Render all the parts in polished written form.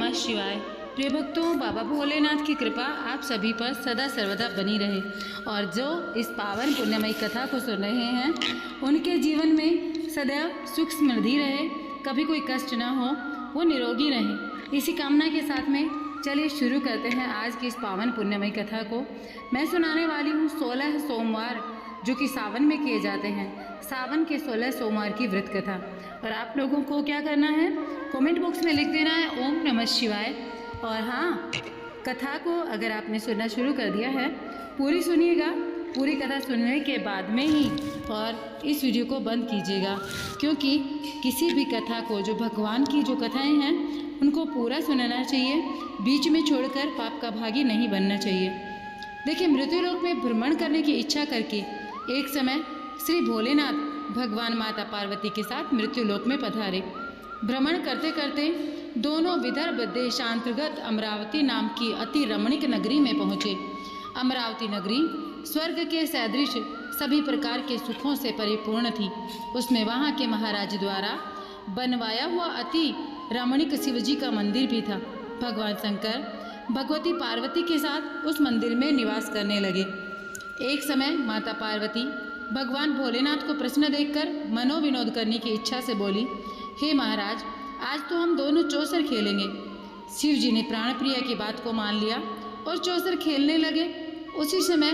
नमः शिवाय। प्रिय भक्तों, बाबा भोलेनाथ की कृपा आप सभी पर सदा सर्वदा बनी रहे और जो इस पावन पुण्यमयी कथा को सुन रहे हैं उनके जीवन में सदैव सुख समृद्धि रहे, कभी कोई कष्ट न हो, वो निरोगी रहें। इसी कामना के साथ में चलिए शुरू करते हैं आज की इस पावन पुण्यमयी कथा को। मैं सुनाने वाली हूँ 16 सोमवार जो कि सावन में किए जाते हैं, सावन के 16 सोमवार की व्रत कथा। और आप लोगों को क्या करना है, कमेंट बॉक्स में लिख देना है ओम नमः शिवाय। और हाँ, कथा को अगर आपने सुनना शुरू कर दिया है पूरी सुनिएगा, पूरी कथा सुनने के बाद में ही और इस वीडियो को बंद कीजिएगा, क्योंकि किसी भी कथा को, जो भगवान की जो कथाएं हैं उनको पूरा सुनना चाहिए, बीच में छोड़कर पाप का भागी नहीं बनना चाहिए। देखिए, मृत्युलोक में भ्रमण करने की इच्छा करके एक समय श्री भोलेनाथ भगवान माता पार्वती के साथ मृत्युलोक में पधारे। भ्रमण करते करते दोनों विदर्भ देशांतर्गत अमरावती नाम की अति रमणीक नगरी में पहुँचे। अमरावती नगरी स्वर्ग के सदृश सभी प्रकार के सुखों से परिपूर्ण थी। उसमें वहाँ के महाराज द्वारा बनवाया हुआ अति रमणीक शिवजी का मंदिर भी था। भगवान शंकर भगवती पार्वती के साथ उस मंदिर में निवास करने लगे। एक समय माता पार्वती भगवान भोलेनाथ को प्रश्न देखकर मनोविनोद करने की इच्छा से बोली, हे महाराज, आज तो हम दोनों चौसर खेलेंगे। शिव जी ने प्राणप्रिया की बात को मान लिया और चौसर खेलने लगे। उसी समय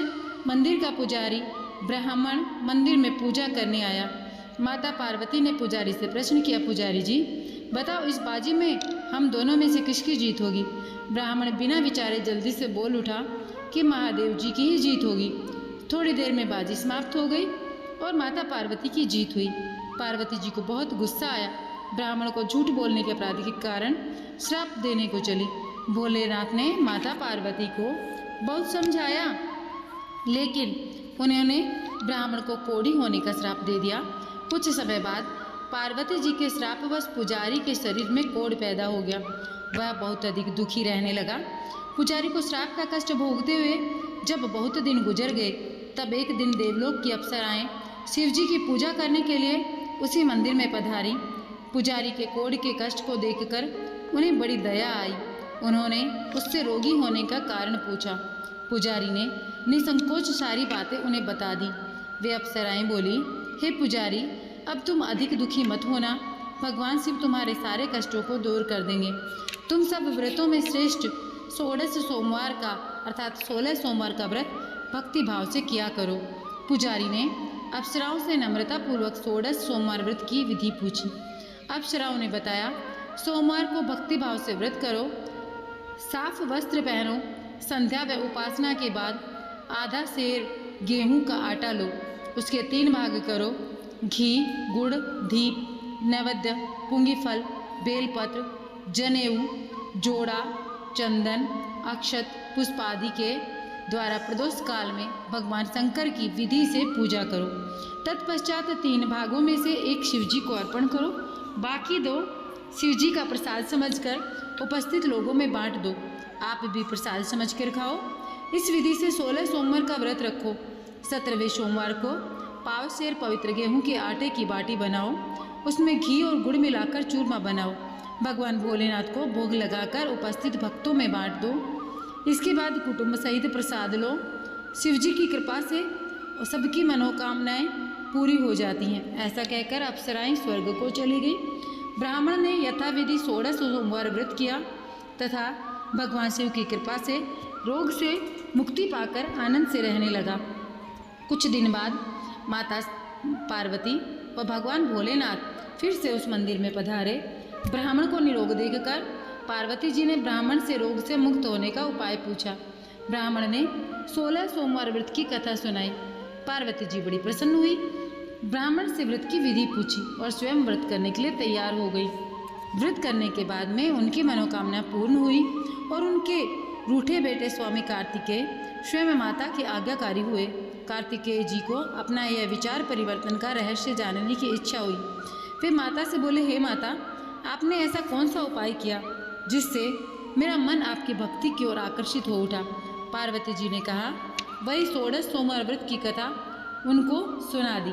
मंदिर का पुजारी ब्राह्मण मंदिर में पूजा करने आया। माता पार्वती ने पुजारी से प्रश्न किया, पुजारी जी बताओ, इस बाजी में हम दोनों में से किसकी जीत होगी? ब्राह्मण बिना विचारे जल्दी से बोल उठा कि महादेव जी की ही जीत होगी। थोड़ी देर में बाजी समाप्त हो गई और माता पार्वती की जीत हुई। पार्वती जी को बहुत गुस्सा आया। ब्राह्मण को झूठ बोलने के अपराध के कारण श्राप देने को चली। भोलेनाथ ने माता पार्वती को बहुत समझाया, लेकिन उन्होंने ब्राह्मण को कोढ़ी होने का श्राप दे दिया। कुछ समय बाद पार्वती जी के श्रापवश पुजारी के शरीर में कोढ़ पैदा हो गया। वह बहुत अधिक दुखी रहने लगा। पुजारी को श्राप का कष्ट भोगते हुए जब बहुत दिन गुजर गए, तब एक दिन देवलोक की अप्सराएं शिवजी की पूजा करने के लिए उसी मंदिर में पधारी। पुजारी के कोढ़ के कष्ट को देखकर उन्हें बड़ी दया आई। उन्होंने उससे रोगी होने का कारण पूछा। पुजारी ने निसंकोच सारी बातें उन्हें बता दी। वे अप्सराएं बोली, हे पुजारी, अब तुम अधिक दुखी मत होना, भगवान शिव तुम्हारे सारे कष्टों को दूर कर देंगे। तुम सब व्रतों में श्रेष्ठ 16 सोमवार का अर्थात 16 सोमवार का व्रत भक्ति भाव से किया करो। पुजारी ने अप्सराओं से नम्रतापूर्वक 16 सोमवार व्रत की विधि पूछी। अप्सराओं ने बताया, सोमवार को भक्ति भाव से व्रत करो, साफ वस्त्र पहनो, संध्या व उपासना के बाद आधा सेर गेहूं का आटा लो, उसके 3 भाग करो। घी, गुड़, दीप, नैवेद्य, पुंगी फल, बेलपत्र, जनेऊ, जोड़ा, चंदन, अक्षत, पुष्प आदि के द्वारा प्रदोष काल में भगवान शंकर की विधि से पूजा करो। तत्पश्चात 3 भागों में से एक शिवजी को अर्पण करो, बाकी 2 शिवजी का प्रसाद समझकर उपस्थित लोगों में बांट दो। आप भी प्रसाद समझकर खाओ। इस विधि से 16 सोमवार का व्रत रखो। 17वें सोमवार को पाव सेर पवित्र गेहूं के आटे की बाटी बनाओ, उसमें घी और गुड़ मिलाकर चूरमा बनाओ, भगवान भोलेनाथ को भोग लगाकर उपस्थित भक्तों में बांट दो। इसके बाद कुटुंब सहित प्रसाद लो। शिवजी की कृपा से सबकी मनोकामनाएं पूरी हो जाती हैं। ऐसा कहकर अप्सराएं स्वर्ग को चली गई। ब्राह्मण ने यथाविधि 16 सोमवार व्रत किया तथा भगवान शिव की कृपा से रोग से मुक्ति पाकर आनंद से रहने लगा। कुछ दिन बाद माता पार्वती व भगवान भोलेनाथ फिर से उस मंदिर में पधारे। ब्राह्मण को निरोग देखकर पार्वती जी ने ब्राह्मण से रोग से मुक्त होने का उपाय पूछा। ब्राह्मण ने 16 सोमवार व्रत की कथा सुनाई। पार्वती जी बड़ी प्रसन्न हुई। ब्राह्मण से व्रत की विधि पूछी और स्वयं व्रत करने के लिए तैयार हो गई। व्रत करने के बाद में उनकी मनोकामना पूर्ण हुई और उनके रूठे बेटे स्वामी कार्तिकेय स्वयं माता के आज्ञाकारी हुए। कार्तिकेय जी को अपना यह विचार परिवर्तन का रहस्य जानने की इच्छा हुई। वे माता से बोले, हे माता, आपने ऐसा कौन सा उपाय किया जिससे मेरा मन आपकी भक्ति की ओर आकर्षित हो उठा? पार्वती जी ने कहा, वही 16 सोमवार व्रत की कथा उनको सुना दी।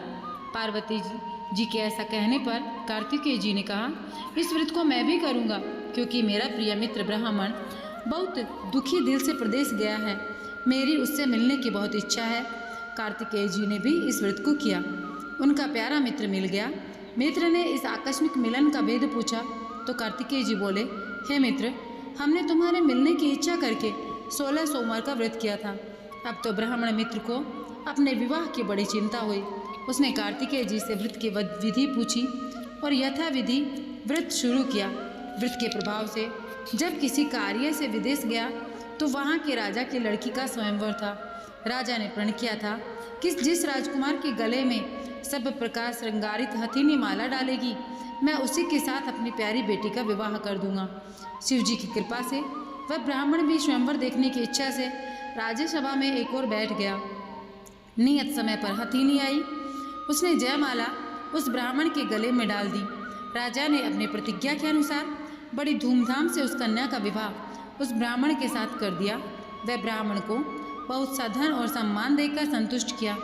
पार्वती जी जी के ऐसा कहने पर कार्तिकेय जी ने कहा, इस व्रत को मैं भी करूँगा, क्योंकि मेरा प्रिय मित्र ब्राह्मण बहुत दुखी दिल से प्रदेश गया है। मेरी उससे मिलने की बहुत इच्छा है। कार्तिकेय जी ने भी इस व्रत को किया। उनका प्यारा मित्र मिल गया। मित्र ने इस आकस्मिक मिलन का भेद पूछा तो कार्तिकेय जी बोले, हे मित्र, हमने तुम्हारे मिलने की इच्छा करके 16 सोमवार का व्रत किया था। अब तो ब्राह्मण मित्र को अपने विवाह की बड़ी चिंता हुई। उसने कार्तिकेय जी से व्रत की विधि पूछी और यथाविधि व्रत शुरू किया। व्रत के प्रभाव से जब किसी कार्य से विदेश गया तो वहाँ के राजा की लड़की का स्वयंवर था। राजा ने प्रण किया था कि जिस राजकुमार के गले में सब प्रकार श्रृंगारित हथीनी माला डालेगी, मैं उसी के साथ अपनी प्यारी बेटी का विवाह कर दूंगा। शिव जी की कृपा से वह ब्राह्मण भी स्वयंवर देखने की इच्छा से राज्यसभा में एक और बैठ गया। नियत समय पर हथीनी आई। उसने जयमाला उस ब्राह्मण के गले में डाल दी। राजा ने अपनी प्रतिज्ञा के अनुसार बड़ी धूमधाम से उस कन्या का विवाह उस ब्राह्मण के साथ कर दिया। वह ब्राह्मण को बहुत सा धन और सम्मान देकर संतुष्ट किया।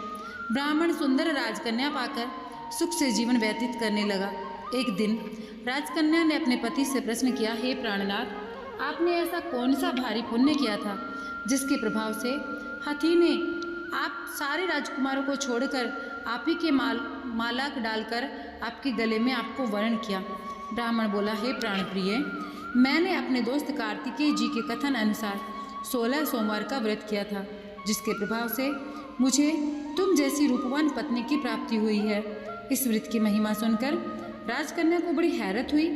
ब्राह्मण सुंदर राजकन्या पाकर सुख से जीवन व्यतीत करने लगा। एक दिन राजकन्या ने अपने पति से प्रश्न किया, हे प्राणनाथ, आपने ऐसा कौन सा भारी पुण्य किया था जिसके प्रभाव से हाथी ने आप सारे राजकुमारों को छोड़कर आप ही के माला डालकर आपके गले में आपको वर्ण किया। ब्राह्मण बोला, हे प्राण प्रिय, मैंने अपने दोस्त कार्तिकेय जी के कथन अनुसार 16 सोमवार का व्रत किया था, जिसके प्रभाव से मुझे तुम जैसी रूपवान पत्नी की प्राप्ति हुई है। इस व्रत की महिमा सुनकर राजकन्या को बड़ी हैरत हुई।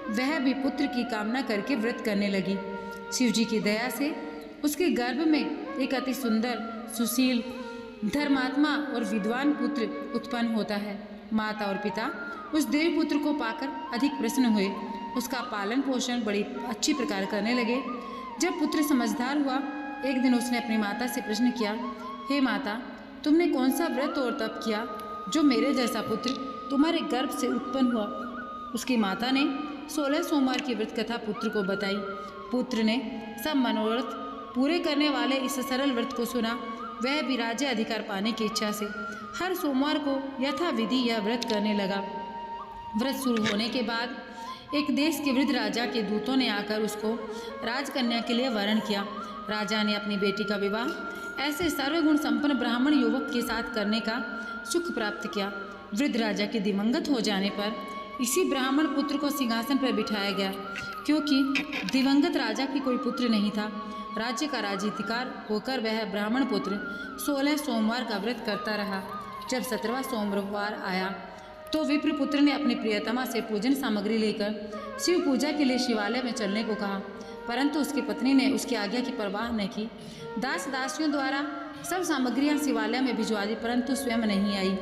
वह भी पुत्र की कामना करके व्रत करने लगी। शिव जी की दया से उसके गर्भ में एक अति सुंदर, सुशील, धर्मात्मा और विद्वान पुत्र उत्पन्न होता है। माता और पिता उस देवपुत्र को पाकर अधिक प्रसन्न हुए। उसका पालन पोषण बड़ी अच्छी प्रकार करने लगे। जब पुत्र समझदार हुआ, एक दिन उसने अपनी माता से प्रश्न किया, हे माता, तुमने कौन सा व्रत और तप किया जो मेरे जैसा पुत्र तुम्हारे गर्भ से उत्पन्न हुआ? उसकी माता ने 16 सोमवार की व्रत कथा पुत्र को बताई। पुत्र ने सब मनोरथ पूरे करने वाले इस सरल व्रत को सुना। वह भी राज्य अधिकार पाने की इच्छा से हर सोमवार को यथाविधि यह व्रत करने लगा। व्रत शुरू होने के बाद एक देश के वृद्ध राजा के दूतों ने आकर उसको राजकन्या के लिए वरण किया। राजा ने अपनी बेटी का विवाह ऐसे सर्वगुण संपन्न ब्राह्मण युवक के साथ करने का सुख प्राप्त किया। वृद्ध राजा के दिवंगत हो जाने पर इसी ब्राह्मण पुत्र को सिंहासन पर बिठाया गया, क्योंकि दिवंगत राजा की कोई पुत्र नहीं था। राज्य का राज्याधिकार होकर वह ब्राह्मण पुत्र 16 सोमवार का व्रत करता रहा। जब 17वां सोमवार आया तो विप्रपुत्र ने अपनी प्रियतमा से पूजन सामग्री लेकर शिव पूजा के लिए शिवालय में चलने को कहा, परंतु उसकी पत्नी ने उसकी आज्ञा की परवाह न की। दास दासियों द्वारा सब सामग्रियां शिवालय में भिजवा दी, परंतु स्वयं नहीं आई।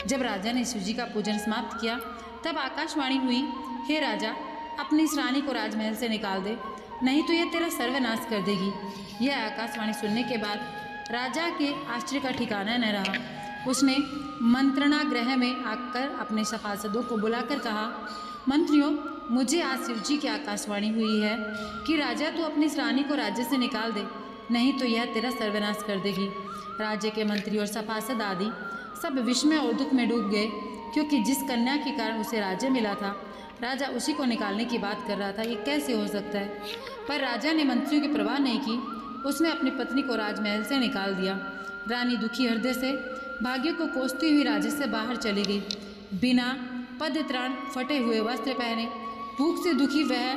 जब राजा ने शिव जी का पूजन समाप्त किया तब आकाशवाणी हुई, हे राजा, अपनी इस रानी को राजमहल से निकाल दे, नहीं तो यह तेरा सर्वनाश कर देगी। यह आकाशवाणी सुनने के बाद राजा के आश्चर्य का ठिकाना न रहा। उसने मंत्रणा गृह में आकर अपने सभासदों को बुलाकर कहा, मंत्रियों, मुझे आज शिव जी की आकाशवाणी हुई है कि राजा तू अपनी इस रानी को राज्य से निकाल दे, नहीं तो यह तेरा सर्वनाश कर देगी। राज्य के मंत्री और सभासद आदि सब विस्मय और दुख में डूब गए, क्योंकि जिस कन्या के कारण उसे राज्य मिला था, राजा उसी को निकालने की बात कर रहा था। ये कैसे हो सकता है? पर राजा ने मंत्रियों की परवाह नहीं की। उसने अपनी पत्नी को राजमहल से निकाल दिया। रानी दुखी हृदय से भाग्य को कोसती हुई राज्य से बाहर चली गई। बिना पद त्राण, फटे हुए वस्त्र पहने, भूख से दुखी वह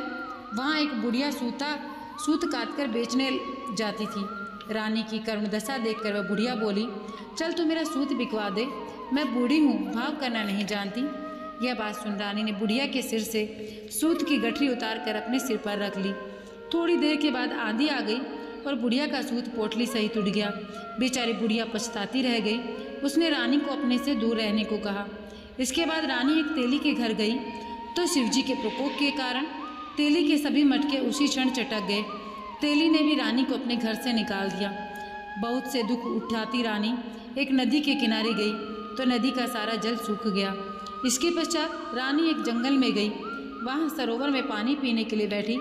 वहाँ एक बुढ़िया सूत काटकर बेचने जाती थी। रानी की करुण दशा देखकर वह बुढ़िया बोली, चल तू मेरा सूत बिकवा दे, मैं बूढ़ी हूँ, भाव करना नहीं जानती। यह बात सुन रानी ने बुढ़िया के सिर से सूत की गठरी उतार कर अपने सिर पर रख ली। थोड़ी देर के बाद आंधी आ गई और बुढ़िया का सूत पोटली सहित उड़ गया। बेचारी बुढ़िया पछताती रह गई। उसने रानी को अपने से दूर रहने को कहा। इसके बाद रानी एक तेली के घर गई तो शिवजी के प्रकोप के कारण तेली के सभी मटके उसी क्षण चटक गए। तेली ने भी रानी को अपने घर से निकाल दिया। बहुत से दुख उठाती रानी एक नदी के किनारे गई तो नदी का सारा जल सूख गया। इसके पश्चात रानी एक जंगल में गई। वहाँ सरोवर में पानी पीने के लिए बैठी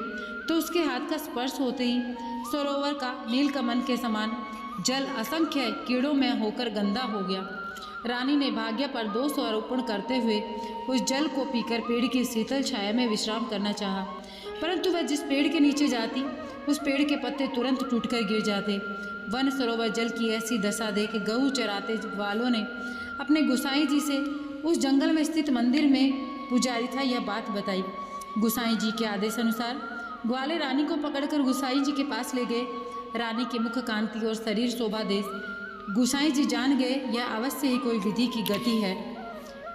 तो उसके हाथ का स्पर्श होते ही सरोवर का नीलकमल के समान जल असंख्य कीड़ों में होकर गंदा हो गया। रानी ने भाग्य पर दोष आरोपण करते हुए उस जल को पीकर पेड़ की शीतल छाया में विश्राम करना चाहा, परंतु वह जिस पेड़ के नीचे जाती उस पेड़ के पत्ते तुरंत टूटकर गिर जाते। वन सरोवर जल की ऐसी दशा देख गऊ चराते वालों ने अपने गुसाई जी से उस जंगल में स्थित मंदिर में पुजारी था यह बात बताई। गुसाई जी के आदेश अनुसार ग्वाले रानी को पकड़कर गुसाई जी के पास ले गए। रानी के मुख कांति और शरीर शोभा देश गुसाई जी जान गए यह अवश्य ही कोई विधि की गति है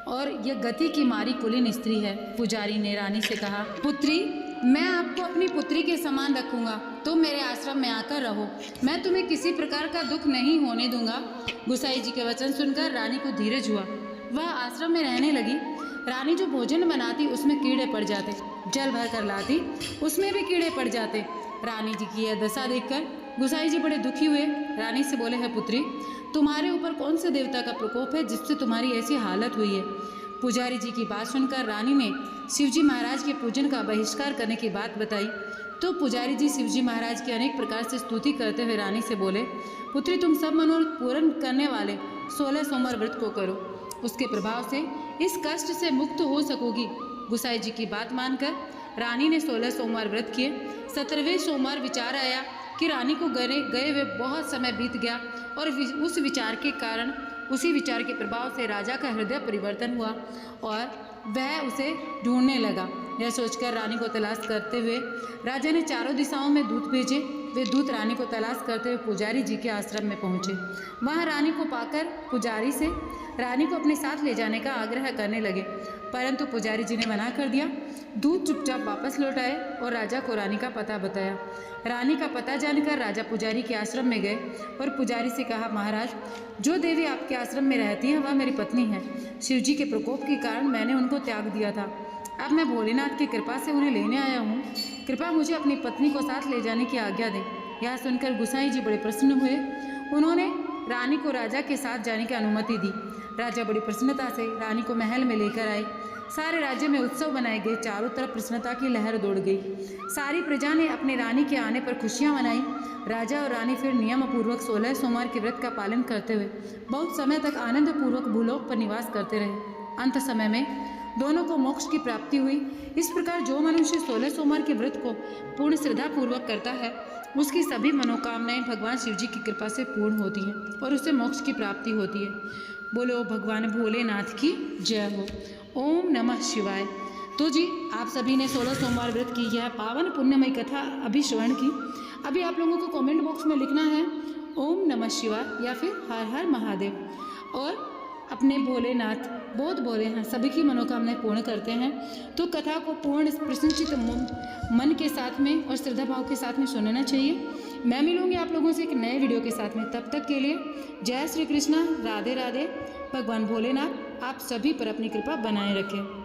और यह गति की मारी कुलीन स्त्री है। पुजारी ने रानी से कहा, पुत्री, मैं आपको अपनी पुत्री के समान रखूंगा, तुम मेरे आश्रम में आकर रहो, मैं तुम्हें किसी प्रकार का दुख नहीं होने दूंगा। गुसाई जी के वचन सुनकर रानी को धीरज हुआ, वह आश्रम में रहने लगी। रानी जो भोजन बनाती उसमें कीड़े पड़ जाते, जल भर कर लाती उसमें भी कीड़े पड़ जाते। रानी जी की यह दशा देखकर गुसाई जी बड़े दुखी हुए। रानी से बोले, है पुत्री, तुम्हारे ऊपर कौन से देवता का प्रकोप है जिससे तुम्हारी ऐसी हालत हुई है। पुजारी जी की बात सुनकर रानी ने शिवजी महाराज के पूजन का बहिष्कार करने की बात बताई तो पुजारी जी शिवजी महाराज की अनेक प्रकार से स्तुति करते हुए रानी से बोले, पुत्री, तुम सब मनोरथ पूर्ण करने वाले 16 सोमवार व्रत को करो, उसके प्रभाव से इस कष्ट से मुक्त हो सकोगी। गुसाई जी की बात मानकर रानी ने 16 सोमवार व्रत किए। 17वें सोमवार विचार आया कि रानी को गए हुए बहुत समय बीत गया और उस विचार के कारण, उसी विचार के प्रभाव से राजा का हृदय परिवर्तन हुआ और वह उसे ढूंढने लगा। यह सोचकर रानी को तलाश करते हुए राजा ने चारों दिशाओं में दूत भेजे। वे दूत रानी को तलाश करते हुए पुजारी जी के आश्रम में पहुँचे। वहाँ रानी को पाकर पुजारी से रानी को अपने साथ ले जाने का आग्रह करने लगे, परंतु पुजारी जी ने मना कर दिया। दूत चुपचाप वापस लौट आए और राजा को रानी का पता बताया। रानी का पता जानकर राजा पुजारी के आश्रम में गए और पुजारी से कहा, महाराज, जो देवी आपके आश्रम में रहती हैं वह मेरी पत्नी है। शिवजी के प्रकोप के कारण मैंने उनको त्याग दिया था, अब मैं भोलेनाथ की कृपा से उन्हें लेने आया हूँ। कृपया मुझे अपनी पत्नी को साथ ले जाने की आज्ञा दें। यह सुनकर गुसाई जी बड़े प्रसन्न हुए। उन्होंने रानी को राजा के साथ जाने की अनुमति दी। राजा बड़ी प्रसन्नता से रानी को महल में लेकर आए। सारे राज्य में उत्सव बनाए गए। चारों तरफ प्रसन्नता की लहर दौड़ गई। सारी प्रजा ने अपने रानी के आने पर खुशियां मनाई। राजा और रानी फिर नियम पूर्वक 16 सोमवार के व्रत का पालन करते हुए बहुत समय तक आनंद पूर्वक भूलोक पर निवास करते रहे। अंत समय में दोनों को मोक्ष की प्राप्ति हुई। इस प्रकार जो मनुष्य 16 सोमवार के व्रत को पूर्ण श्रद्धा पूर्वक करता है उसकी सभी मनोकामनाएं भगवान शिव जी की कृपा से पूर्ण होती हैं और उसे मोक्ष की प्राप्ति होती है। बोलो भगवान भोलेनाथ की जय हो। ओम नमः शिवाय। तो जी, आप सभी ने 16 सोमवार व्रत की यह पावन पुण्यमयी कथा अभी श्रवण की। अभी आप लोगों को कमेंट बॉक्स में लिखना है ओम नमः शिवाय या फिर हर हर महादेव। और अपने भोलेनाथ बहुत भोले हैं, सभी की मनोकामनाएं पूर्ण करते हैं। तो कथा को पूर्ण प्रसन्नचित मन के साथ में और श्रद्धा भाव के साथ में सुनना चाहिए। मैं मिलूंगी आप लोगों से एक नए वीडियो के साथ में। तब तक के लिए जय श्री कृष्णा, राधे राधे। भगवान भोलेनाथ आप सभी पर अपनी कृपा बनाए रखें।